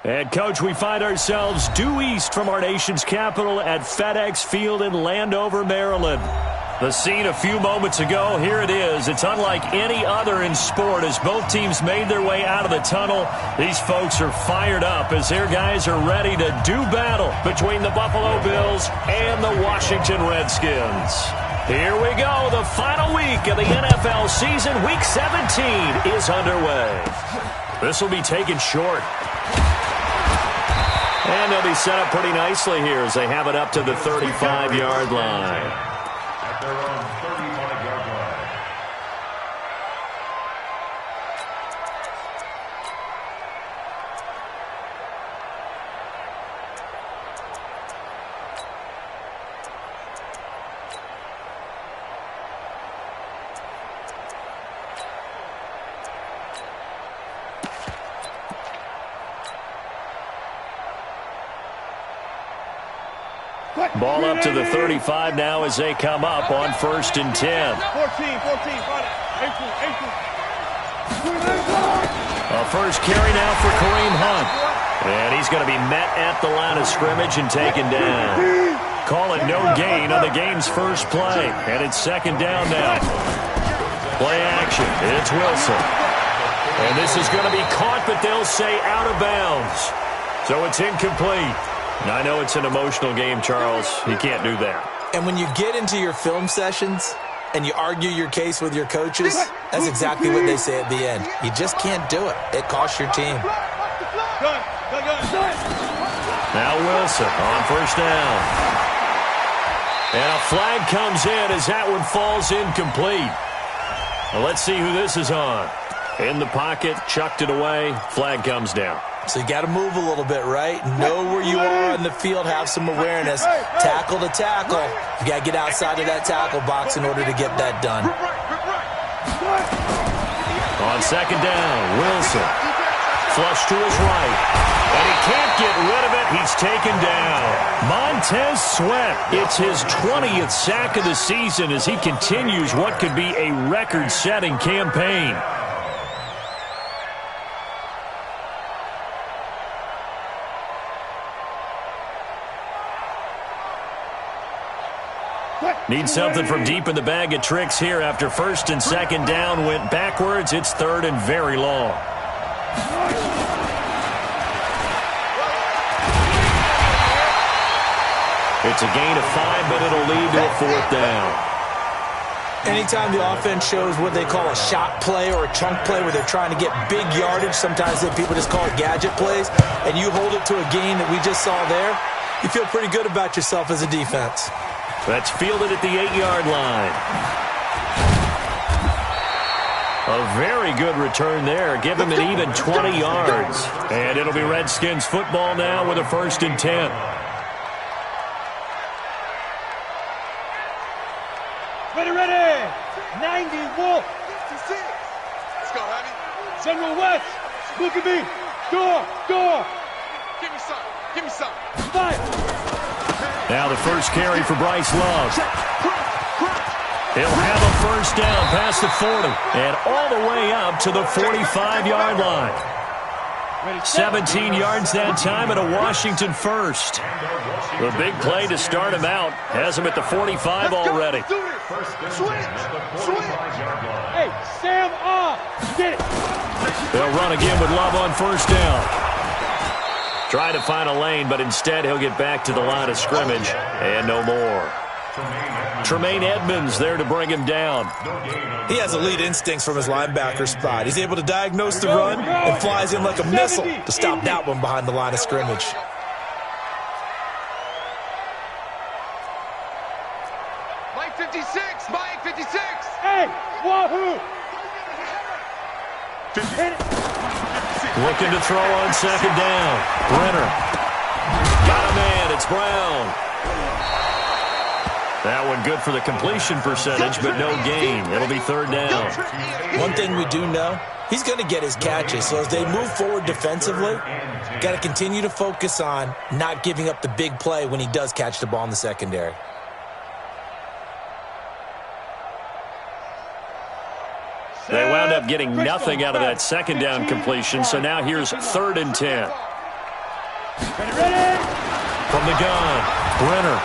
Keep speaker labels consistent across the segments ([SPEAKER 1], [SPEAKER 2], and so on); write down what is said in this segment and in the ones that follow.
[SPEAKER 1] And, Coach, we find ourselves due east from our nation's capital at FedEx Field in Landover, Maryland. The scene a few moments ago, here it is. It's unlike any other in sport as both teams made their way out of the tunnel. These folks are fired up as their guys are ready to do battle between the Buffalo Bills and the Washington Redskins. Here we go. The final week of the NFL season. Week 17 is underway. This will be taken short. And they'll be set up pretty nicely here as they have it up to the 35-yard line.
[SPEAKER 2] At their own 35-yard line.
[SPEAKER 1] Ball up to the 35 now as they come up on 1st and 10.
[SPEAKER 3] 14.
[SPEAKER 1] A first carry now for Kareem Hunt. And he's going to be met at the line of scrimmage and taken down. Call it no gain on the game's first play. And it's 2nd down now. Play action. It's Wilson. And this is going to be caught, but they'll say out of bounds. So it's incomplete. Now, I know it's an emotional game, Charles. You can't do that.
[SPEAKER 4] And when you get into your film sessions and you argue your case with your coaches, that's exactly what they say at the end. You just can't do it. It costs your team.
[SPEAKER 1] Now Wilson on 1st down. And a flag comes in as that one falls incomplete. Well, let's see who this is on. In the pocket, chucked it away. Flag comes down.
[SPEAKER 4] So you got to move a little bit, right? Know where you are in the field, have some awareness. Tackle to tackle. You got to get outside of that tackle box in order to get that done.
[SPEAKER 1] On 2nd down, Wilson. Flush to his right. And he can't get rid of it. He's taken down. Montez Sweat. It's his 20th sack of the season as he continues what could be a record-setting campaign. Need something from deep in the bag of tricks here after 1st and 2nd down went backwards. It's 3rd and very long. It's a gain of 5, but it'll lead to a 4th down.
[SPEAKER 4] Anytime the offense shows what they call a shot play or a chunk play where they're trying to get big yardage, sometimes people just call it gadget plays, and you hold it to a gain that we just saw there, you feel pretty good about yourself as a defense.
[SPEAKER 1] That's fielded at the 8-yard line. A very good return there. Give him an even 20 yards. And it'll be Redskins football now with a 1st and 10.
[SPEAKER 3] Ready. 90, Wolf. 56. Let's go, Abby. General West. Look at me. Door. Give me some. Fire.
[SPEAKER 1] Now the first carry for Bryce Love. He'll have a 1st down past the 40 and all the way up to the 45-yard line. 17 yards that time and a Washington first. The big play to start him out has him at the 45 already.
[SPEAKER 3] Hey, Sam off. Get it.
[SPEAKER 1] They'll run again with Love on 1st down. Try to find a lane, but instead he'll get back to the line of scrimmage and no more. Tremaine Edmonds there to bring him down.
[SPEAKER 4] He has elite instincts from his linebacker spot. He's able to diagnose the run and flies in like a missile to stop that one behind the line of scrimmage.
[SPEAKER 3] Mike 56. Hey, wahoo.
[SPEAKER 1] Looking to throw on 2nd down. Brenner. Got a man. It's Brown. That one good for the completion percentage, but no gain. It'll be 3rd down.
[SPEAKER 4] One thing we do know, he's going to get his catches. So as they move forward defensively, got to continue to focus on not giving up the big play when he does catch the ball in the secondary.
[SPEAKER 1] They wound up getting nothing out of that 2nd down completion, so now here's 3rd and 10.
[SPEAKER 3] Ready?
[SPEAKER 1] From the gun, Brenner.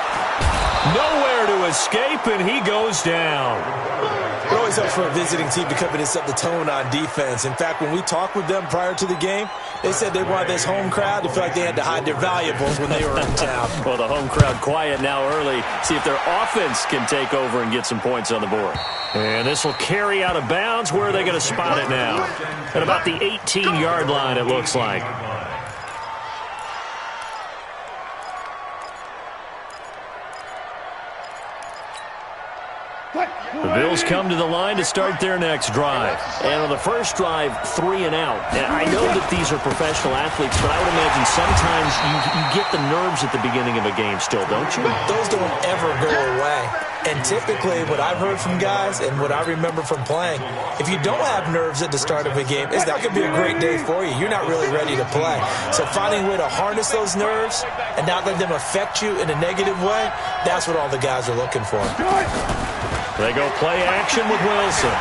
[SPEAKER 1] Nowhere to escape, and he goes down.
[SPEAKER 4] It always helps for a visiting team to come in and set the tone on defense. In fact, when we talked with them prior to the game, they said they wanted this home crowd to feel like they had to hide their valuables when they were in town.
[SPEAKER 1] Well, the home crowd quiet now early. See if their offense can take over and get some points on the board. And this will carry out of bounds. Where are they going to spot it now? At about the 18-yard line, it looks like. The Bills come to the line to start their next drive. And on the first drive, 3 and out. And I know that these are professional athletes, but I would imagine sometimes you get the nerves at the beginning of a game still, don't you?
[SPEAKER 4] Those don't ever go away. And typically, what I've heard from guys and what I remember from playing, if you don't have nerves at the start of a game, it's not going to be a great day for you. You're not really ready to play. So finding a way to harness those nerves and not let them affect you in a negative way, that's what all the guys are looking for.
[SPEAKER 1] They go play action with Wilson.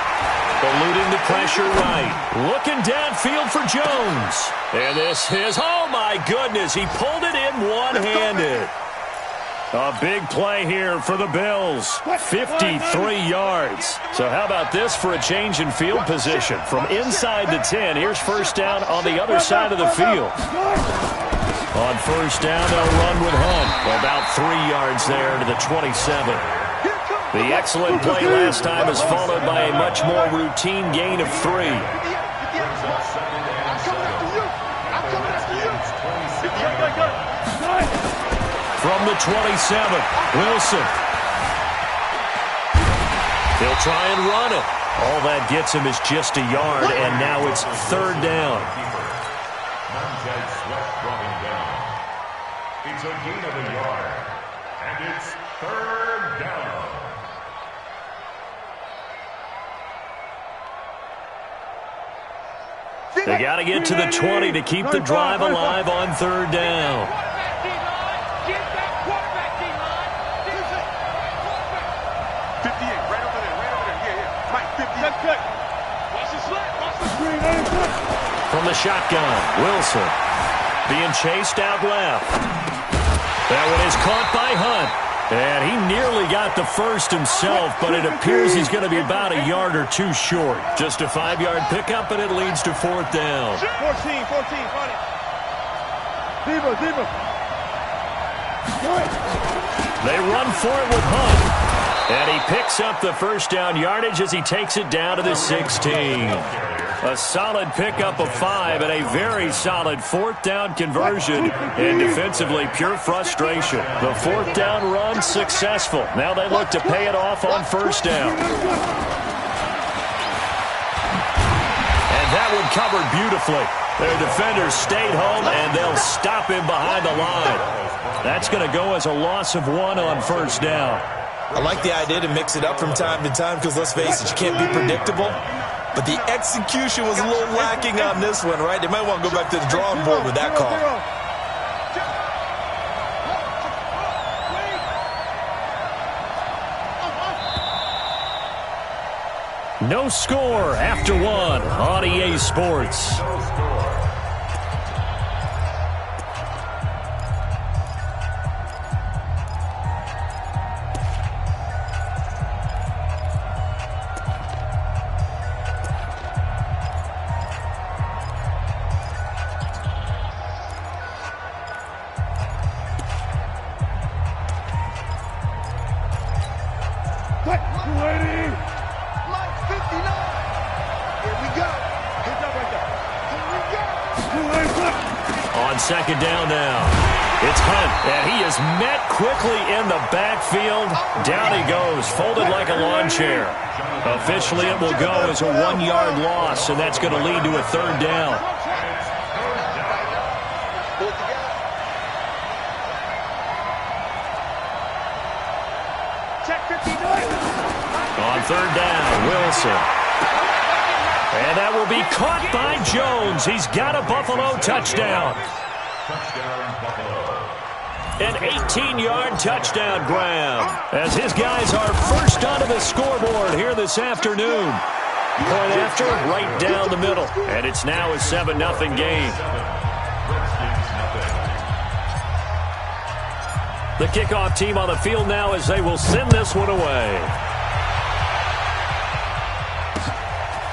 [SPEAKER 1] Eluding the pressure right. Looking downfield for Jones. And this is, oh my goodness, he pulled it in one-handed. A big play here for the Bills. 53 yards. So how about this for a change in field position? From inside the 10, here's first down on the other side of the field. On first down, they'll run with Hunt. About 3 yards there to the 27. The excellent play last time is followed by a much more routine gain of 3. From the 27, Wilson. He'll try and run it. All that gets him is just a yard, and now it's third down.
[SPEAKER 2] It's a gain of a yard, and it's third down.
[SPEAKER 1] They got to get to the 20 to keep the drive alive on third down. From the shotgun, Wilson being chased out left. That one is caught by Hunt. And he nearly got the first himself, but it appears he's going to be about a yard or two short. Just a 5-yard pickup, and it leads to fourth down.
[SPEAKER 3] 14, find it. Deeper.
[SPEAKER 1] They run for it with Hunt. And he picks up the first down yardage as he takes it down to the 16. A solid pickup of 5 and a very solid fourth down conversion. And defensively, pure frustration. The fourth down run successful. Now they look to pay it off on first down. And that one covered beautifully. Their defenders stayed home, and they'll stop him behind the line. That's going to go as a loss of 1 on first down.
[SPEAKER 4] I like the idea to mix it up from time to time because, let's face it, you can't be predictable. But the execution was a little lacking on this one, right? They might want to go back to the drawing board with that call.
[SPEAKER 1] No score after 1 on EA Sports. Second down now. It's Hunt, and he is met quickly in the backfield. Down he goes, folded like a lawn chair. Officially, it will go as a 1-yard loss, and that's going to lead to a third down. On third down, Wilson. And that will be caught by Jones. He's got a Buffalo touchdown. An 18-yard touchdown grab as his guys are first onto the scoreboard here this afternoon. Point after, right down the middle. And it's now a 7-0 game. The kickoff team on the field now as they will send this one away.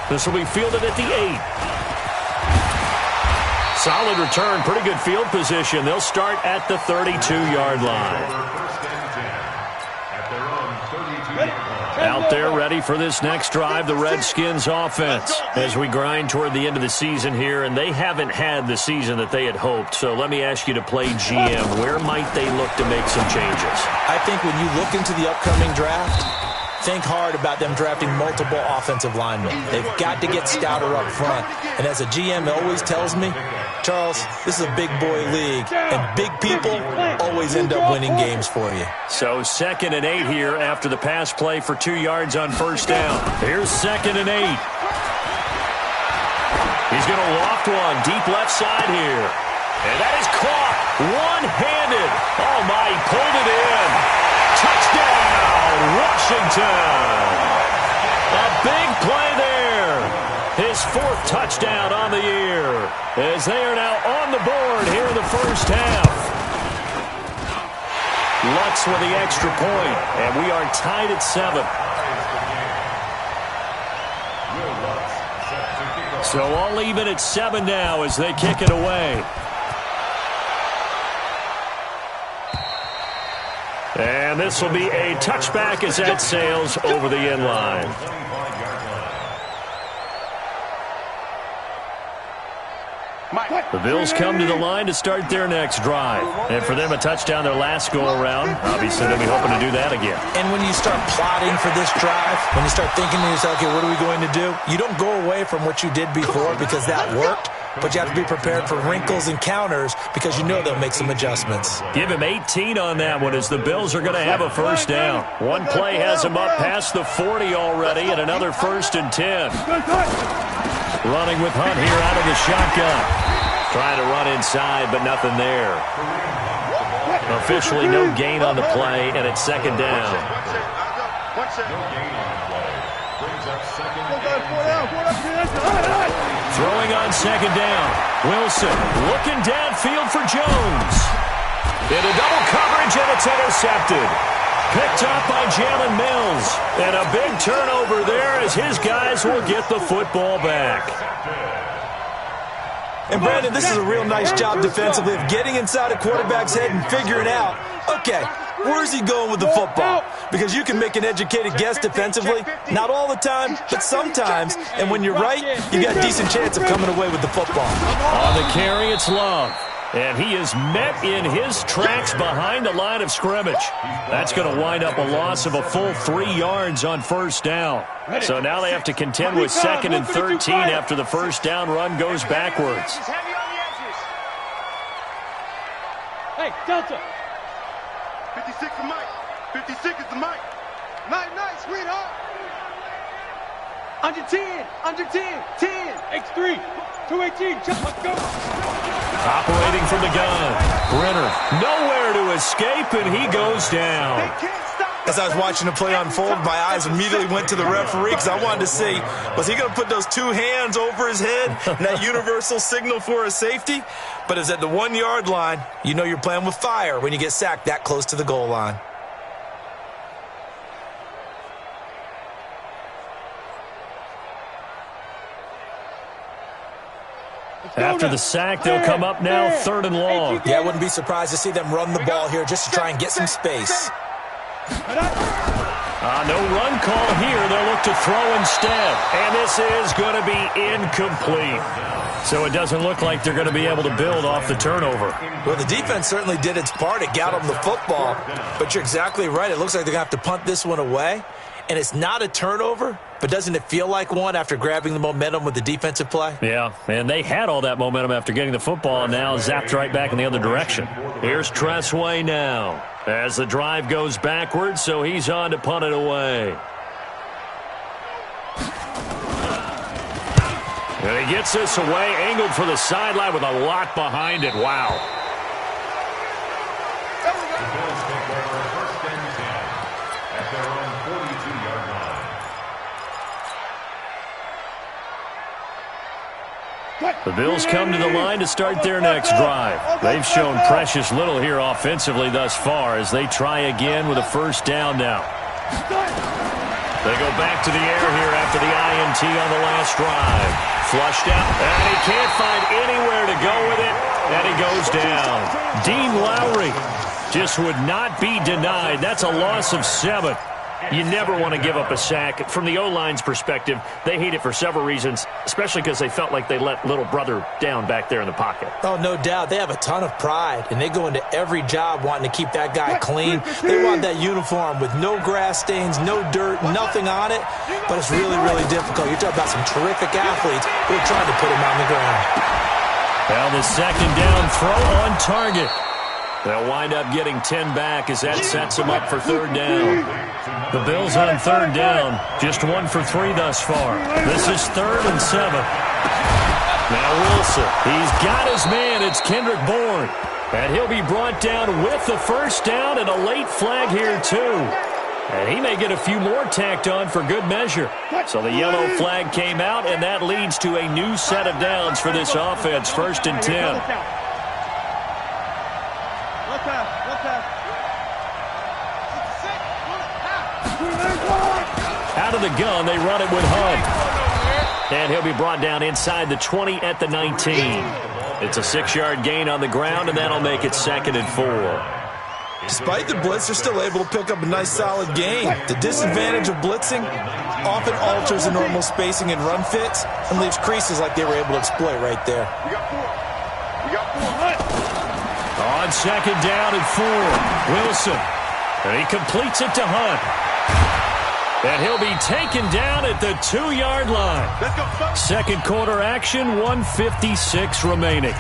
[SPEAKER 1] This will be fielded at the 8. Solid return, pretty good field position. They'll start at the 32-yard line. Out there ready for this next drive, the Redskins offense, as we grind toward the end of the season here, and they haven't had the season that they had hoped. So let me ask you to play GM. Where might they look to make some changes?
[SPEAKER 4] I think when you look into the upcoming draft, think hard about them drafting multiple offensive linemen. They've got to get stouter up front. And as a GM always tells me, Charles, this is a big boy league, and big people always end up winning games for you.
[SPEAKER 1] So 2nd and 8 here after the pass play for 2 yards on first down. Here's 2nd and 8. He's going to loft one deep left side here. And that is caught one-handed. Oh, my, he pulled it in. Touchdown, Washington. A big play there. His 4th touchdown on the year as they are now on the board here in the first half. Lutz with the extra point, and we are tied at 7. So all even at 7 now as they kick it away. And this will be a touchback as that sails over the end line. The Bills come to the line to start their next drive. And for them, a touchdown their last go-around. Obviously, they'll be hoping to do that again.
[SPEAKER 4] And when you start plotting for this drive, when you start thinking to yourself, okay, what are we going to do? You don't go away from what you did before because that worked. But you have to be prepared for wrinkles and counters because you know they'll make some adjustments.
[SPEAKER 1] Give him 18 on that one as the Bills are going to have a first down. One play has them up past the 40 already and another 1st and 10. Running with Hunt here out of the shotgun. Trying to run inside, but nothing there. Officially no gain on the play, and it's 2nd down. Throwing on 2nd down. Wilson looking downfield for Jones. Into double coverage, and it's intercepted. Picked up by Jalen Mills. And a big turnover there as his guys will get the football back.
[SPEAKER 4] And, Brandon, this is a real nice job defensively of getting inside a quarterback's head and figuring out, okay, where's he going with the football? Because you can make an educated guess defensively, not all the time, but sometimes. And when you're right, you got a decent chance of coming away with the football.
[SPEAKER 1] On the carry, it's Love. And he is met in his tracks behind the line of scrimmage. That's going to wind up a loss of a full 3 yards on first down. So now they have to contend with 2nd and 13 after the first down run goes backwards.
[SPEAKER 3] Hey, Delta. 56 is Mike. 56 is the Mike. Night, sweetheart. Under 10, 10. X3, 218, let's go.
[SPEAKER 1] Operating from the gun. Brenner nowhere to escape, and he goes down.
[SPEAKER 4] As I was watching the play unfold, my eyes immediately went to the referee because I wanted to see, was he going to put those 2 hands over his head and that universal signal for a safety? But it's at the 1-yard line. You know you're playing with fire when you get sacked that close to the goal line.
[SPEAKER 1] After the sack, they'll come up now 3rd and long.
[SPEAKER 4] Yeah, I wouldn't be surprised to see them run the ball here just to try and get some space.
[SPEAKER 1] No run call here. They'll look to throw instead. And this is going to be incomplete. So it doesn't look like they're going to be able to build off the turnover.
[SPEAKER 4] Well, the defense certainly did its part. It got them the football. But you're exactly right. It looks like they're going to have to punt this one away. And it's not a turnover, but doesn't it feel like one after grabbing the momentum with the defensive play?
[SPEAKER 1] Yeah, and they had all that momentum after getting the football, and now zapped right back in the other direction. Here's Tressway now as the drive goes backwards, so he's on to punt it away. And he gets this away, angled for the sideline with a lot behind it. Wow. The Bills come to the line to start their next drive. They've shown precious little here offensively thus far as they try again with a first down now. They go back to the air here after the INT on the last drive. Flushed out, and he can't find anywhere to go with it, and he goes down. Dean Lowry just would not be denied. That's a loss of 7. You never want to give up a sack. From the O-line's perspective, they hate it for several reasons, especially because they felt like they let little brother down back there in the pocket.
[SPEAKER 4] Oh, no doubt. They have a ton of pride, and they go into every job wanting to keep that guy clean. They want that uniform with no grass stains, no dirt, nothing on it, but it's really, really difficult. You're talking about some terrific athletes who are trying to put him on the ground.
[SPEAKER 1] Well, the second down throw on target. They'll wind up getting 10 back as that sets them up for third down. The Bills on third down, just 1 for 3 thus far. This is 3rd and 7. Now Wilson, he's got his man. It's Kendrick Bourne. And he'll be brought down with the first down and a late flag here too. And he may get a few more tacked on for good measure. So the yellow flag came out, and that leads to a new set of downs for this offense, 1st and 10. Out of the gun, they run it with Hunt. And he'll be brought down inside the 20 at the 19. It's a 6-yard gain on the ground, and that'll make it 2nd and 4.
[SPEAKER 4] Despite the blitz, they're still able to pick up a nice, solid gain. The disadvantage of blitzing often alters the normal spacing and run fits and leaves creases like they were able to exploit right there.
[SPEAKER 1] On 2nd down and 4, Wilson. And he completes it to Hunt. And he'll be taken down at the 2-yard line. Second quarter action, 1:56 remaining.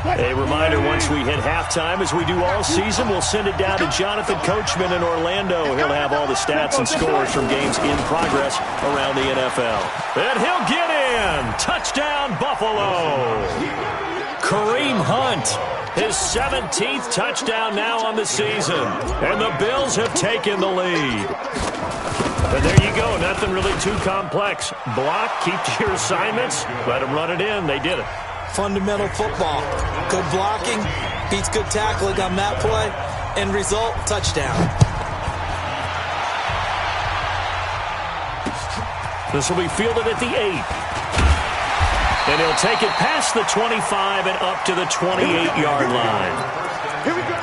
[SPEAKER 1] A reminder, once we hit halftime, as we do all season, we'll send it down to Jonathan Coachman in Orlando. He'll have all the stats and scores from games in progress around the NFL. And he'll get in. Touchdown, Buffalo. Kareem Hunt, his 17th touchdown now on the season. And the Bills have taken the lead. And there you go. Nothing really too complex. Block, keep to your assignments, let them run it in. They did it.
[SPEAKER 4] Fundamental football. Good blocking beats good tackling on that play. End result, touchdown.
[SPEAKER 1] This will be fielded at the 8. And he'll take it past the 25 and up to the 28-yard line.
[SPEAKER 3] Here we go.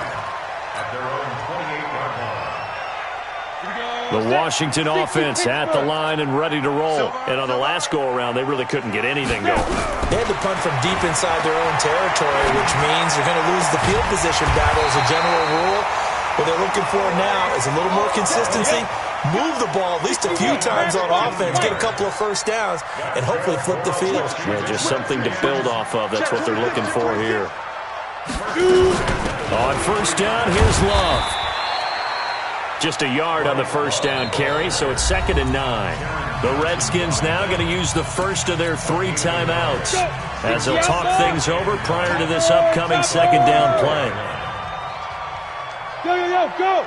[SPEAKER 1] The Washington offense at the line and ready to roll. And on the last go-around, they really couldn't get anything going.
[SPEAKER 4] They had to punt from deep inside their own territory, which means you're going to lose the field position battle as a general rule. What they're looking for now is a little more consistency. Move the ball at least a few times on offense, get a couple of first downs, and hopefully flip the field.
[SPEAKER 1] Yeah, just something to build off of. That's what they're looking for here. On first down, here's Love. Just a yard on the first down carry, so it's 2nd and 9. The Redskins now going to use the first of their 3 timeouts as they'll talk things over prior to this upcoming 2nd down play.
[SPEAKER 3] Go!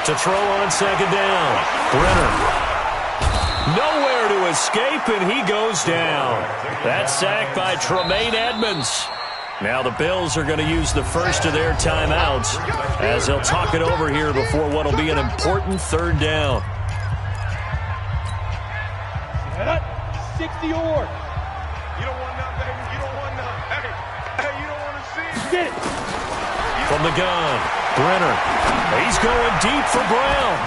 [SPEAKER 1] To throw on 2nd down, Brenner. Nowhere to escape, and he goes down. That's sacked by Tremaine Edmonds. Now the Bills are going to use the first of their timeouts as they'll talk it over here before what will be an important 3rd down.
[SPEAKER 3] 60 or. You don't want none, baby. You don't want none. Hey, you don't want to see it. Get it.
[SPEAKER 1] From the gun, Brenner. He's going deep for Brown.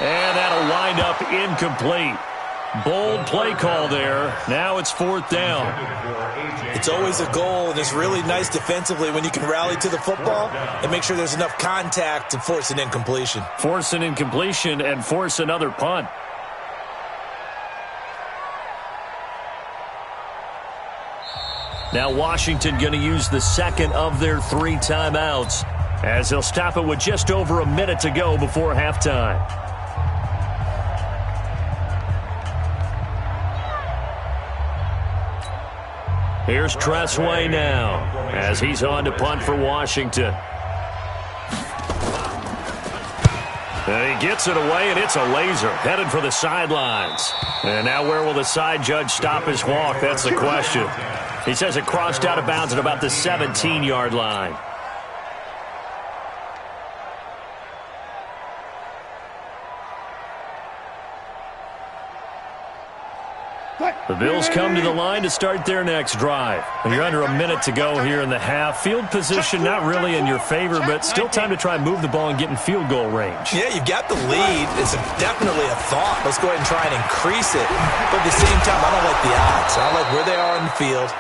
[SPEAKER 1] And that'll wind up incomplete. Bold play call there. Now it's 4th down.
[SPEAKER 4] It's always a goal, and it's really nice defensively when you can rally to the football and make sure there's enough contact to force an incompletion.
[SPEAKER 1] Force an incompletion and force another punt. Now Washington going to use the 2nd of their 3 timeouts as they'll stop it with just over a minute to go before halftime. Here's Tressway now as he's on to punt for Washington. And he gets it away, and it's a laser headed for the sidelines. And now where will the side judge stop his walk? That's the question. He says it crossed out of bounds at about the 17-yard line. The Bills come to the line to start their next drive. You're under a minute to go here in the half. Field position not really in your favor, but still time to try and move the ball and get in field goal range.
[SPEAKER 4] Yeah, you've got the lead. It's definitely a thought. Let's go ahead and try and increase it. But at the same time, I don't like the odds. I don't like where they are in the field.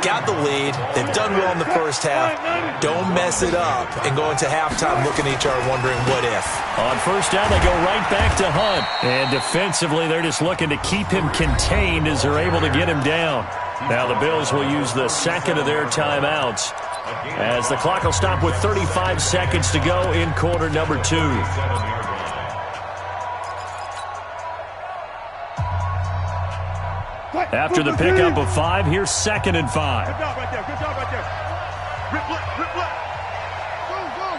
[SPEAKER 4] Got the lead. They've done well in the first half. Don't mess it up and go into halftime looking at each other wondering what if.
[SPEAKER 1] On first down, they go right back to Hunt. And defensively, they're just looking to keep him contained as they're able to get him down. Now the Bills will use the second of their timeouts as the clock will stop with 35 seconds to go in quarter number 2. After the pickup of 5, here's 2nd and 5.
[SPEAKER 3] Good job right there. Good job right there. Rip left. Rip left. Go, go.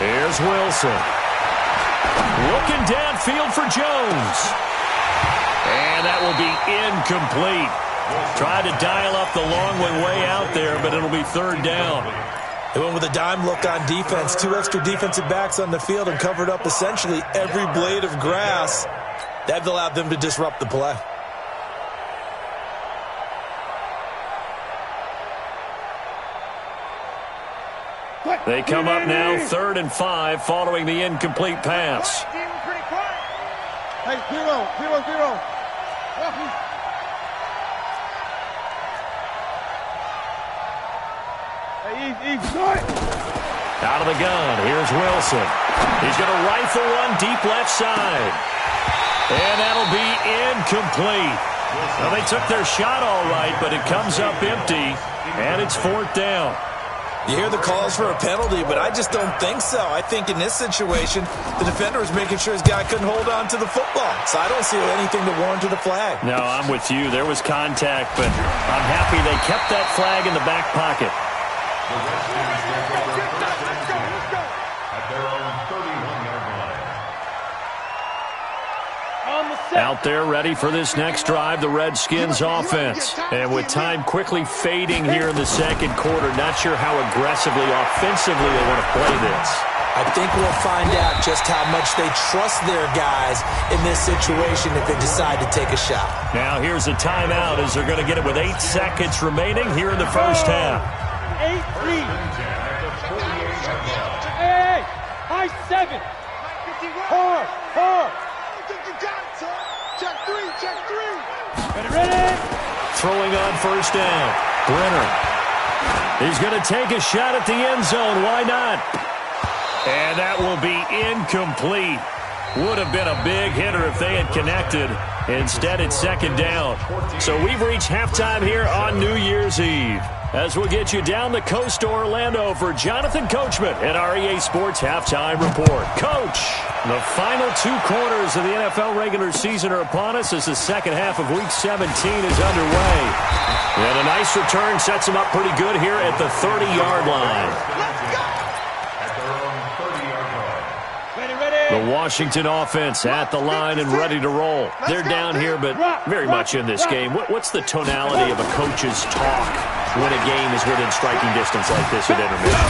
[SPEAKER 1] Here's Wilson. Looking downfield for Jones. And that will be incomplete. Tried to dial up the long one way out there, but it'll be 3rd down.
[SPEAKER 4] They went with a dime look on defense. 2 extra defensive backs on the field and covered up essentially every blade of grass. That allowed them to disrupt the play.
[SPEAKER 1] They come up now 3rd and 5 following the incomplete pass.
[SPEAKER 3] Hey, 0-0-0.
[SPEAKER 1] Out of the gun, here's Wilson. He's going to rifle one deep left side. And that'll be incomplete. Well, they took their shot all right, but it comes up empty, and it's 4th down.
[SPEAKER 4] You hear the calls for a penalty, but I just don't think so. I think in this situation, the defender was making sure his guy couldn't hold on to the football. So I don't see anything to warrant to the flag.
[SPEAKER 1] No, I'm with you. There was contact, but I'm happy they kept that flag in the back pocket. Out there ready for this next drive, the Redskins offense. And with time quickly fading here in the second quarter, not sure how aggressively, offensively they want to play this.
[SPEAKER 4] I think we'll find out just how much they trust their guys in this situation if they decide to take a shot.
[SPEAKER 1] Now here's a timeout as they're going to get it with 8 seconds remaining here in the first half.
[SPEAKER 3] 8-3. Hey, high 7. Hard. Check 3. Ready.
[SPEAKER 1] Throwing on first down. Brenner. He's going to take a shot at the end zone. Why not? And that will be incomplete. Would have been a big hitter if they had connected. Instead, it's 2nd down. So we've reached halftime here on New Year's Eve. As we'll get you down the coast to Orlando for Jonathan Coachman at our EA Sports Halftime Report. Coach, the final 2 quarters of the NFL regular season are upon us as the second half of Week 17 is underway. And a nice return sets them up pretty good here at the 30-yard line. The Washington offense at the line and ready to roll. They're down here, but very much in this game. What's the tonality of a coach's talk when a game is within striking distance like this at intermission?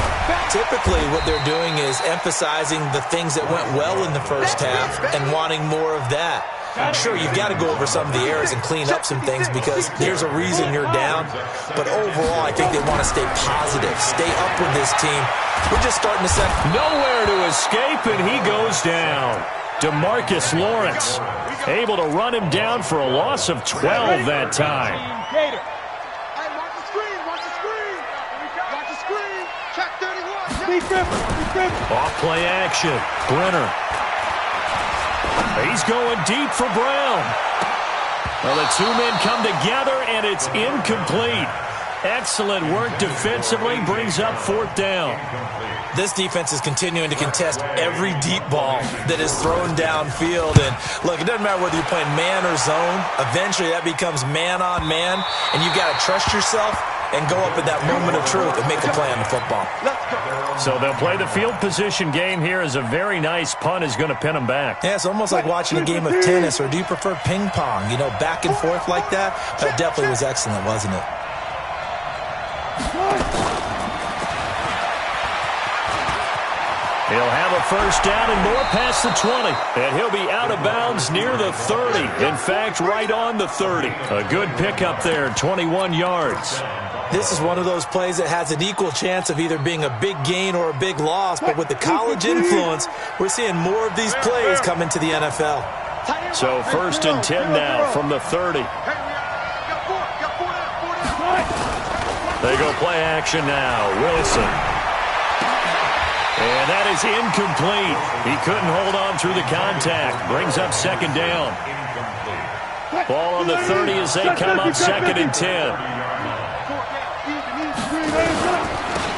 [SPEAKER 4] Typically, what they're doing is emphasizing the things that went well in the first half and wanting more of that. Sure, you've got to go over some of the errors and clean up some things because there's a reason you're down. But overall, I think they want to stay positive, stay up with this team. We're just starting to set.
[SPEAKER 1] Nowhere to escape, and he goes down. DeMarcus Lawrence able to run him down for a loss of 12 that time.
[SPEAKER 3] Watch the screen. Watch the screen. Check 31.
[SPEAKER 1] Off play action. Brenner. He's going deep for Brown. Well, the 2 men come together, and it's incomplete. Excellent work defensively, brings up 4th down.
[SPEAKER 4] This defense is continuing to contest every deep ball that is thrown downfield. And look, it doesn't matter whether you're playing man or zone. Eventually, that becomes man on man, and you've got to trust yourself and go up at that moment of truth and make a play on the football.
[SPEAKER 1] So they'll play the field position game here as a very nice punt is going to pin them back.
[SPEAKER 4] Yeah, it's almost like watching a game of tennis, or do you prefer ping pong? You know, back and forth like that? That definitely was excellent, wasn't it?
[SPEAKER 1] He'll have a first down and more past the 20. And he'll be out of bounds near the 30. In fact, right on the 30. A good pickup there, 21 yards.
[SPEAKER 4] This is one of those plays that has an equal chance of either being a big gain or a big loss. But with the college influence, we're seeing more of these plays come into the NFL.
[SPEAKER 1] So first and 10 now from the 30. They go play action now. Wilson. And that is incomplete. He couldn't hold on through the contact. Brings up second down. Ball on the 30 as they come up second and 10.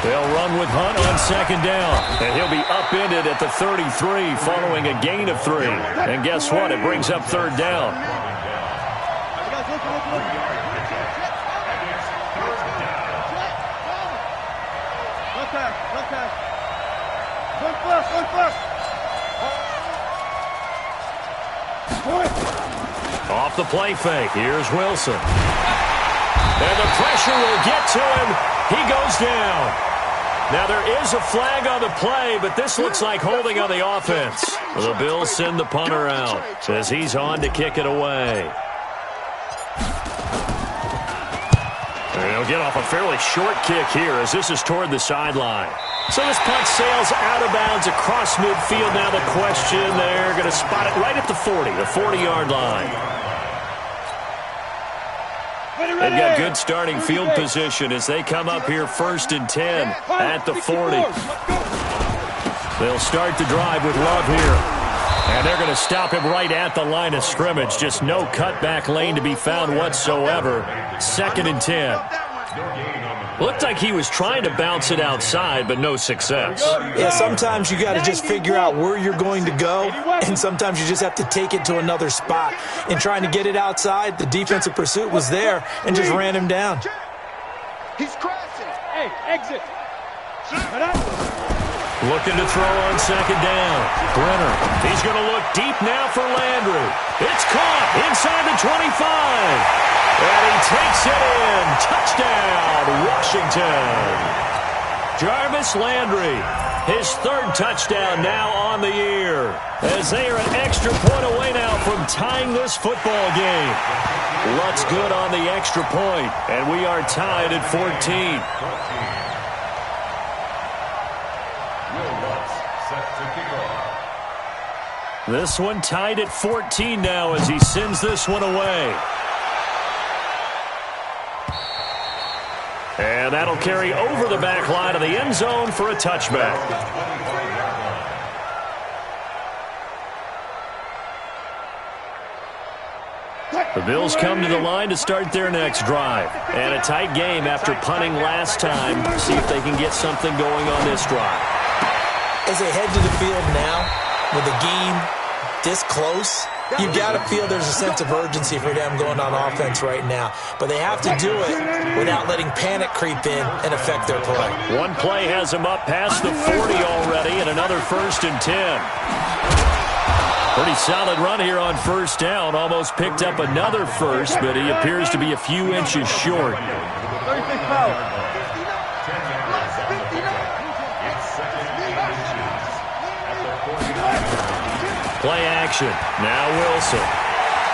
[SPEAKER 1] They'll run with Hunt on second down. And he'll be upended at the 33 following a gain of 3. And guess what? It brings up third down. Off the play fake. Here's Wilson. And the pressure will get to him. He goes down. Now there is a flag on the play, but this looks like holding on the offense. The Bills send the punter out as he's on to kick it away. And he'll get off a fairly short kick here as this is toward the sideline. So this punt sails out of bounds across midfield. Now the question, they're going to spot it right at the 40, the 40-yard line. They've got good starting field position as they come up here first and 10 at the 40. They'll start the drive with Love here. And they're going to stop him right at the line of scrimmage. Just no cutback lane to be found whatsoever. Second and 10. Looked like he was trying to bounce it outside, but no success.
[SPEAKER 4] Yeah, sometimes you got to just figure out where you're going to go, and sometimes you just have to take it to another spot. In trying to get it outside, the defensive pursuit was there and just ran him down.
[SPEAKER 3] He's crashing. Hey, exit.
[SPEAKER 1] Looking to throw on second down. Brenner. He's going to look deep now for Landry. It's caught inside the 25. And he takes it in. Touchdown, Washington. Jarvis Landry, his third touchdown now on the year. As they are an extra point away now from tying this football game. Lutz good on the extra point, and we are tied at 14. This one tied at 14 now as he sends this one away. And that'll carry over the back line of the end zone for a touchback. The Bills come to the line to start their next drive. And a tight game after punting last time. See if they can get something going on this drive.
[SPEAKER 4] As they head to the field now, with the game this close, you got to feel there's a sense of urgency for them going on offense right now. But they have to do it without letting panic creep in and affect their play.
[SPEAKER 1] One play has him up past the 40 already, and another first and 10. Pretty solid run here on first down. Almost picked up another first, but he appears to be a few inches short.
[SPEAKER 3] 36 power.
[SPEAKER 1] Play action. Now Wilson.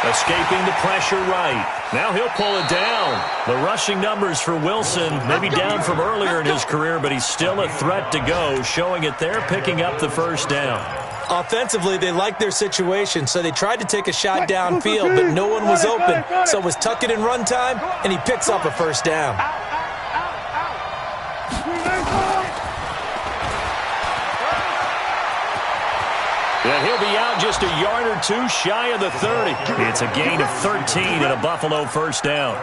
[SPEAKER 1] Escaping the pressure right. Now he'll pull it down. The rushing numbers for Wilson maybe down from earlier in his career, but he's still a threat to go, showing it there, picking up the first down.
[SPEAKER 4] Offensively, they liked their situation, so they tried to take a shot downfield, but no one was open. So it was tuck it in run time, and he picks up a first down.
[SPEAKER 1] And he'll be out just a yard or two shy of the 30. It's a gain of 13 and a Buffalo first down.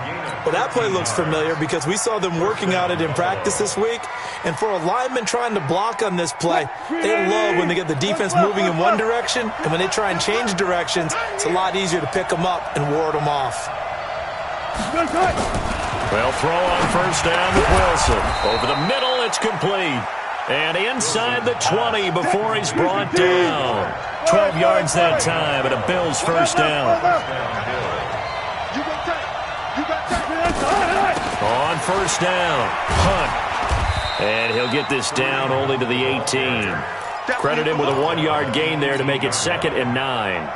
[SPEAKER 4] Well, that play looks familiar because we saw them working on it in practice this week. And for a lineman trying to block on this play, they love when they get the defense moving in one direction. And when they try and change directions, it's a lot easier to pick them up and ward them off.
[SPEAKER 1] They'll throw on first down with Wilson. Over the middle, it's complete. And inside the 20 before he's brought down. 12 yards that time, and a Bills first down. On first down, Hunt. And he'll get this down only to the 18. Credit him with a 1-yard gain there to make it 2nd and 9.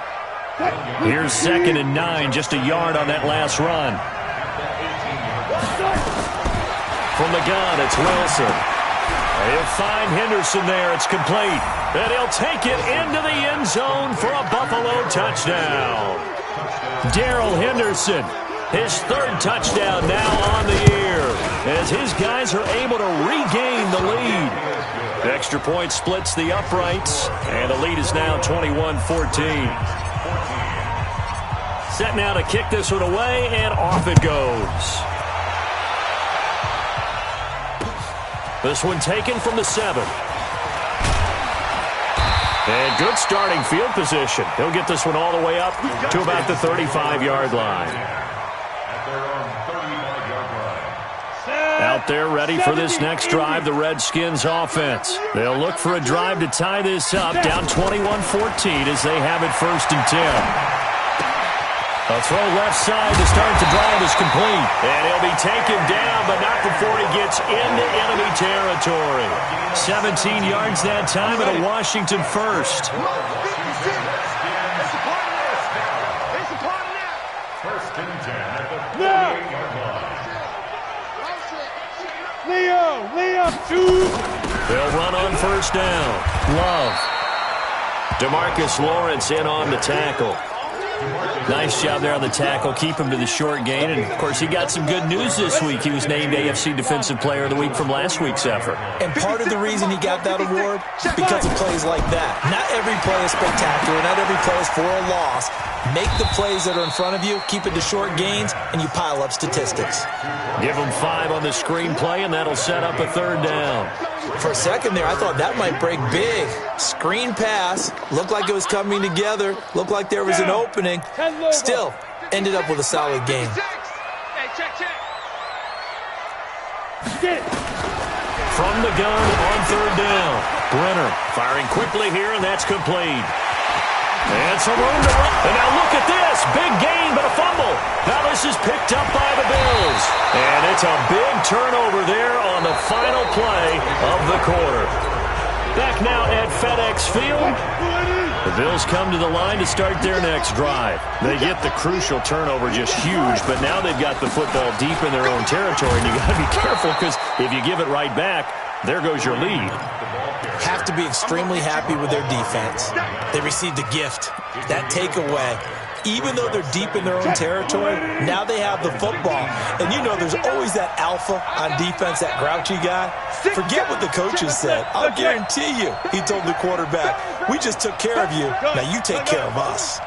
[SPEAKER 1] Here's 2nd and 9, just a yard on that last run. From the gun, it's Wilson. He'll find Henderson there. It's complete. And he'll take it into the end zone for a Buffalo touchdown. Darrell Henderson, his 3rd touchdown now on the year, as his guys are able to regain the lead. The extra point splits the uprights, and the lead is now 21-14. Set now to kick this one away, and off it goes. This one taken from the 7. And good starting field position. He'll get this one all the way up to about the 35-yard line. Out there ready for this next drive, the Redskins offense. They'll look for a drive to tie this up, down 21-14 as they have it 1st and 10. A throw left side to start the drive is complete. And he'll be taken down, but not before he gets into enemy territory. 17 yards that time and a Washington first.
[SPEAKER 2] First and 10 at the 48-yard line.
[SPEAKER 3] Leo, 2.
[SPEAKER 1] They'll run on first down. Love. DeMarcus Lawrence in on the tackle. Nice job there on the tackle. Keep him to the short gain. And, of course, he got some good news this week. He was named AFC Defensive Player of the Week from last week's effort.
[SPEAKER 4] And part of the reason he got that award, because of plays like that. Not every play is spectacular. Not every play is for a loss. Make the plays that are in front of you, keep it to short gains, and you pile up statistics.
[SPEAKER 1] Give him 5 on the screenplay, and that'll set up a 3rd down.
[SPEAKER 4] For a second there, I thought that might break big. Screen pass. Looked like it was coming together. Looked like there was an opening. Still, ended up with a solid game.
[SPEAKER 1] From the gun on 3rd down. Brenner firing quickly here, and that's complete. And some room to run. And now look at this. Big gain, but a fumble. Now this is picked up by the Bills. And it's a big turnover there on the final play of the quarter. Back now at FedEx Field. The Bills come to the line to start their next drive. They get the crucial turnover, just huge, but now they've got the football deep in their own territory, and you got to be careful because if you give it right back, there goes your lead.
[SPEAKER 4] Have to be extremely happy with their defense. They received a gift. That takeaway, even though they're deep in their own territory, now they have the football. And you know there's always that alpha on defense, that grouchy guy. Forget what the coaches said. I'll guarantee you, he told the quarterback, we just took care of you. Now you take care of us.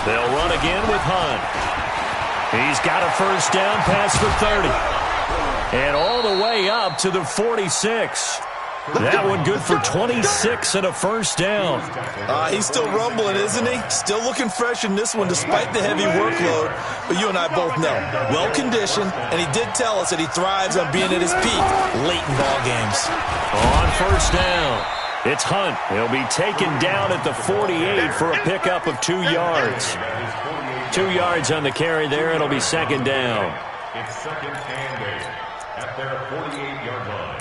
[SPEAKER 1] They'll run again with Hunt. He's got a first down pass for 30. And all the way up to the 46. That one good for 26 and a first down.
[SPEAKER 4] He's still rumbling, isn't he? Still looking fresh in this one despite the heavy workload. But you and I both know, well-conditioned, and he did tell us that he thrives on being at his peak late in ball games.
[SPEAKER 1] On first down, it's Hunt. He'll be taken down at the 48 for a pickup of 2 yards. 2 yards on the carry there. It'll be 2nd down.
[SPEAKER 2] It's 2nd and 8 at their 48-yard line.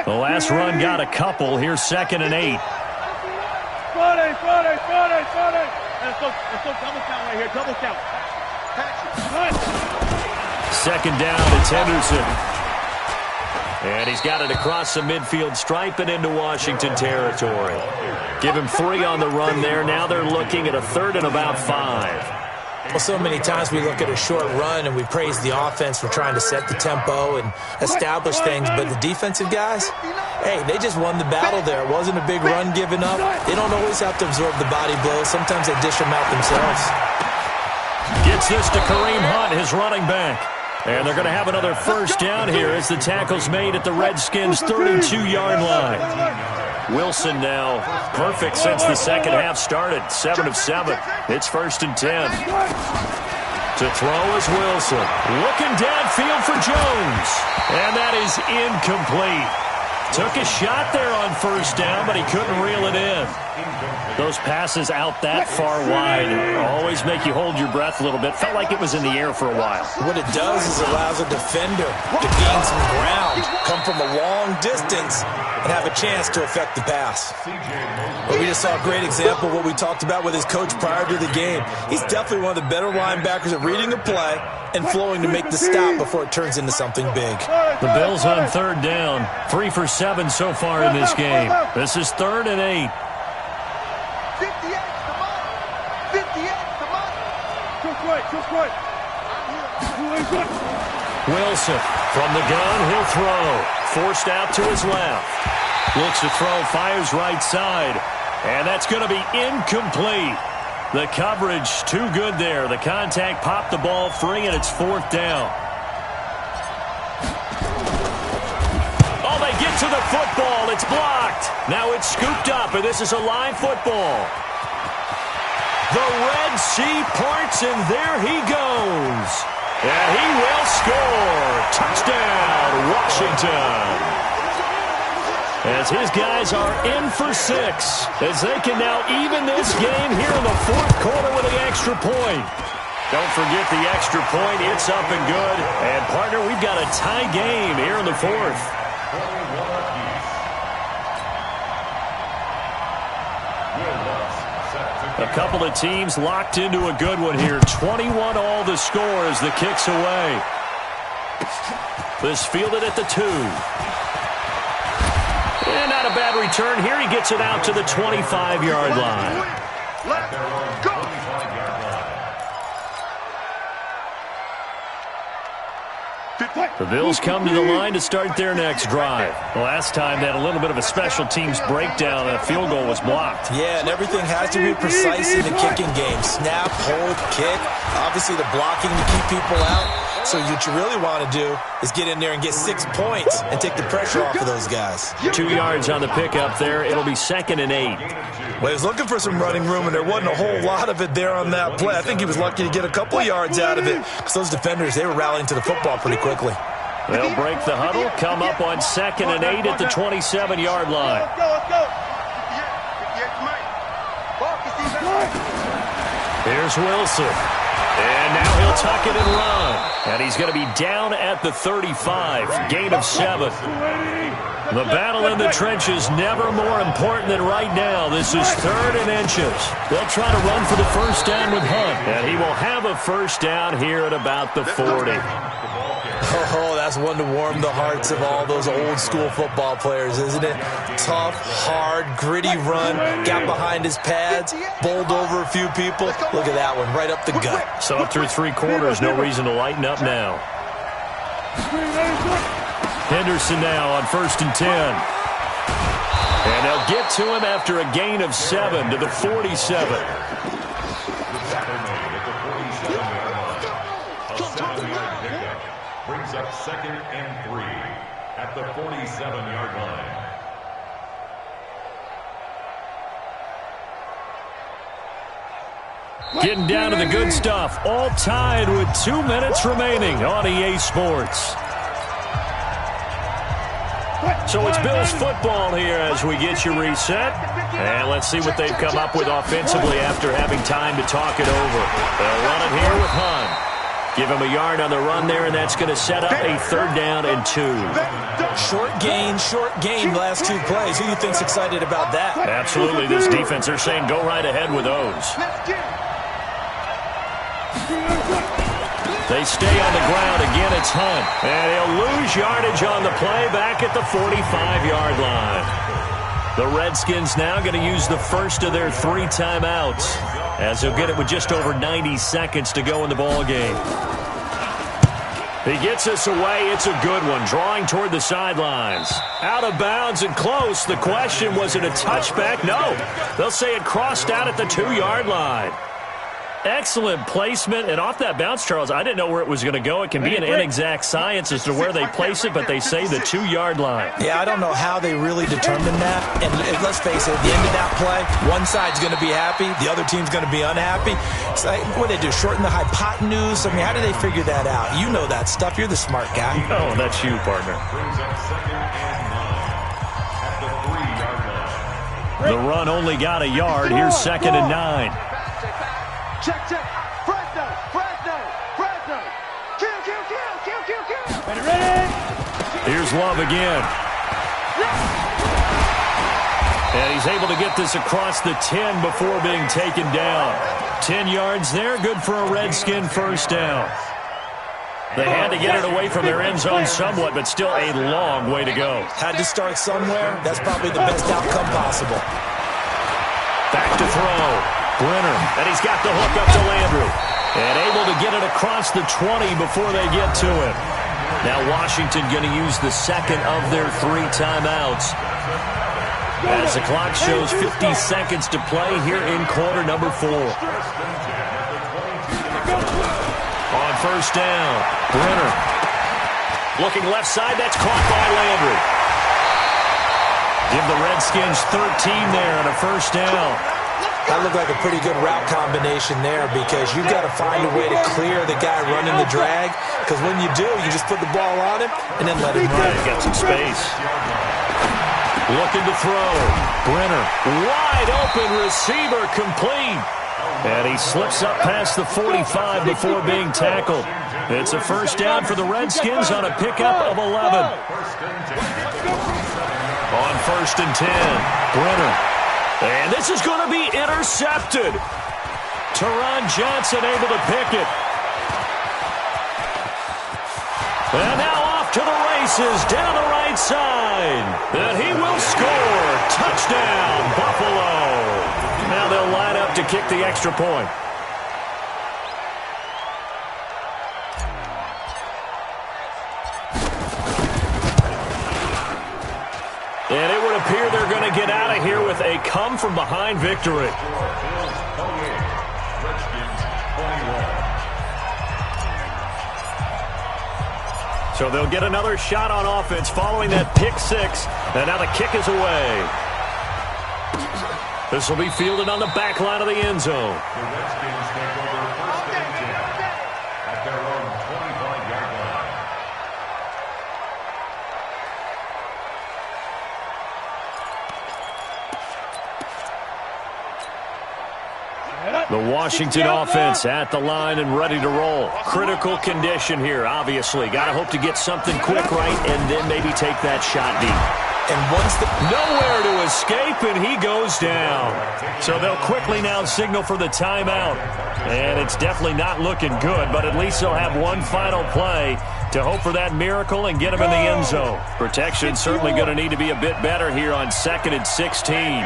[SPEAKER 1] The last run got a couple. Here's 2nd and 8.
[SPEAKER 3] Friday. Let's go double count right here. Double count.
[SPEAKER 1] 2nd down, it's Henderson. And he's got it across the midfield stripe and into Washington territory. Give him 3 on the run there. Now they're looking at a 3rd and about 5.
[SPEAKER 4] Well, so many times we look at a short run and we praise the offense for trying to set the tempo and establish things, but the defensive guys, hey, they just won the battle there. It wasn't a big run given up. They don't always have to absorb the body blows. Sometimes they dish them out themselves.
[SPEAKER 1] Gets this to Kareem Hunt, his running back. And they're going to have another first down here as the tackle's made at the Redskins' 32-yard line. Wilson now perfect since the second half started. 7 of 7. It's 1st and 10. To throw is Wilson. Looking downfield for Jones. And that is incomplete. Took a shot there on first down, but he couldn't reel it in. Those passes out that far wide always make you hold your breath a little bit. Felt like it was in the air for a while.
[SPEAKER 4] What it does is allows a defender to gain some ground, come from a long distance, and have a chance to affect the pass. But we just saw a great example of what we talked about with his coach prior to the game. He's definitely one of the better linebackers at reading a play and flowing to make the stop before it turns into something big.
[SPEAKER 1] The Bills on 3rd down. 3 for 7 so far in this game. This is 3rd and 8.
[SPEAKER 3] 58 to Mike. 58 to Mike. Just right.
[SPEAKER 1] Wilson from the gun. He'll throw. Forced out to his left. Looks to throw. Fires right side. And that's going to be incomplete. The coverage too good there. The contact popped the ball free, and it's 4th down. Oh, they get to the football. It's blocked. Now it's scooped up, and this is a live football. The Red Sea parts, and there he goes. And he will score. Touchdown, Washington. As his guys are in for 6, as they can now even this game here in the 4th quarter with the extra point. Don't forget the extra point. It's up and good. And, partner, we've got a tie game here in the 4th. A couple of teams locked into a good one here. 21 all the score as the kick's away. This fielded at the 2. And not a bad return here. He gets it out to the 25-yard line.
[SPEAKER 3] Let's go.
[SPEAKER 1] The Bills come to the line to start their next drive. Last time they had a little bit of a special teams breakdown. A field goal was blocked.
[SPEAKER 4] Yeah, and everything has to be precise in the kicking game. Snap, hold, kick. Obviously the blocking to keep people out. So what you really want to do is get in there and get 6 points and take the pressure off of those guys.
[SPEAKER 1] 2 yards on the pickup there. It'll be 2nd and 8.
[SPEAKER 4] Well, he was looking for some running room, and there wasn't a whole lot of it there on that play. I think he was lucky to get a couple of yards out of it because those defenders, they were rallying to the football pretty quickly.
[SPEAKER 1] They'll break the huddle, come up on 2nd and 8 at the 27-yard line.
[SPEAKER 3] Let's go. 58 to Mike.
[SPEAKER 1] Here's Wilson. And now he'll tuck it and run. And he's going to be down at the 35. Gain of 7. The battle in the trenches never more important than right now. This is 3rd and inches. They'll try to run for the first down with Hunt. And he will have a first down here at about the 40.
[SPEAKER 4] Oh, that's one to warm the hearts of all those old-school football players, isn't it? Tough, hard, gritty run, got behind his pads, bowled over a few people. Look at that one, right up the gut.
[SPEAKER 1] So through 3 quarters, no reason to lighten up now. Henderson now on 1st and 10. And they'll get to him after a gain of 7 to the 47.
[SPEAKER 2] Brings up 2nd and 3 at the 47-yard line.
[SPEAKER 1] Getting down to the good stuff. All tied with 2 minutes remaining on EA Sports. So it's Bills football here as we get you reset. And let's see what they've come up with offensively after having time to talk it over. They'll run it here with Hunt. Give him a yard on the run there, and that's going to set up a 3rd down and 2.
[SPEAKER 4] Short gain, last 2 plays. Who do you think's excited about that?
[SPEAKER 1] Absolutely. This defense, they're saying go right ahead with those. They stay on the ground. Again, it's Hunt. And he'll lose yardage on the play back at the 45-yard line. The Redskins now going to use the first of their 3 timeouts, as they'll get it with just over 90 seconds to go in the ball game. He gets us away. It's a good one. Drawing toward the sidelines. Out of bounds and close. The question, was it a touchback? No. They'll say it crossed out at the 2-yard line. Excellent placement, and off that bounce, Charles, I didn't know where it was going to go. It can be an inexact science as to where they place it, but they say the 2-yard line.
[SPEAKER 4] Yeah, I don't know how they really determine that. And let's face it, at the end of that play, one side's going to be happy, the other team's going to be unhappy. It's like, what do they do, shorten the hypotenuse? I mean, how do they figure that out? You know that stuff. You're the smart guy.
[SPEAKER 1] Oh, that's you, partner. The run only got a yard. Here's 2nd and 9.
[SPEAKER 3] Check. Fresno. Kill. Ready.
[SPEAKER 1] Here's Love again. And he's able to get this across the 10 before being taken down. 10 yards there, good for a Redskin first down. They had to get it away from their end zone somewhat, but still a long way to go.
[SPEAKER 4] Had to start somewhere. That's probably the best outcome possible.
[SPEAKER 1] Back to throw. Brenner, and he's got the hook up to Landry. And able to get it across the 20 before they get to it. Now Washington going to use the second of their 3 timeouts. As the clock shows 50 seconds to play here in quarter number 4. On first down, Brenner. Looking left side, that's caught by Landry. Give the Redskins 13 there on a first down.
[SPEAKER 4] That looked like a pretty good route combination there because you've got to find a way to clear the guy running the drag, because when you do, you just put the ball on him and then let him run.
[SPEAKER 1] Got some space. Looking to throw. Brenner, wide open receiver, complete. And he slips up past the 45 before being tackled. It's a first down for the Redskins on a pickup of 11. On first and 10, Brenner. And this is going to be intercepted. Teron Johnson able to pick it. And now off to the races down the right side. And he will score. Touchdown, Buffalo. Now they'll line up to kick the extra point. And it would appear they're going to get out of here with a come-from-behind victory. So they'll get another shot on offense following that pick 6. And now the kick is away. This will be fielded on the back line of the end zone.
[SPEAKER 2] The Redskins take over first and 10 at their own 25-yard line.
[SPEAKER 1] The Washington offense at the line and ready to roll. Critical condition here, obviously. Got to hope to get something quick right and then maybe take that shot deep.
[SPEAKER 4] And once
[SPEAKER 1] nowhere to escape, and he goes down. So they'll quickly now signal for the timeout. And it's definitely not looking good, but at least they'll have one final play to hope for that miracle and get him in the end zone. Protection certainly going to need to be a bit better here on 2nd and 16.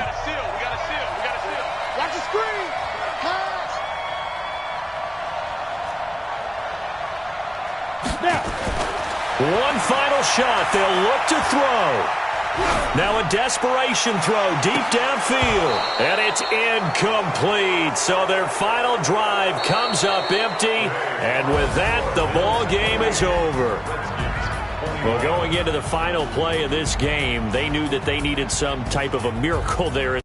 [SPEAKER 1] One final shot. They'll look to throw. Now a desperation throw deep downfield. And it's incomplete. So their final drive comes up empty. And with that, the ball game is over. Well, going into the final play of this game, they knew that they needed some type of a miracle there.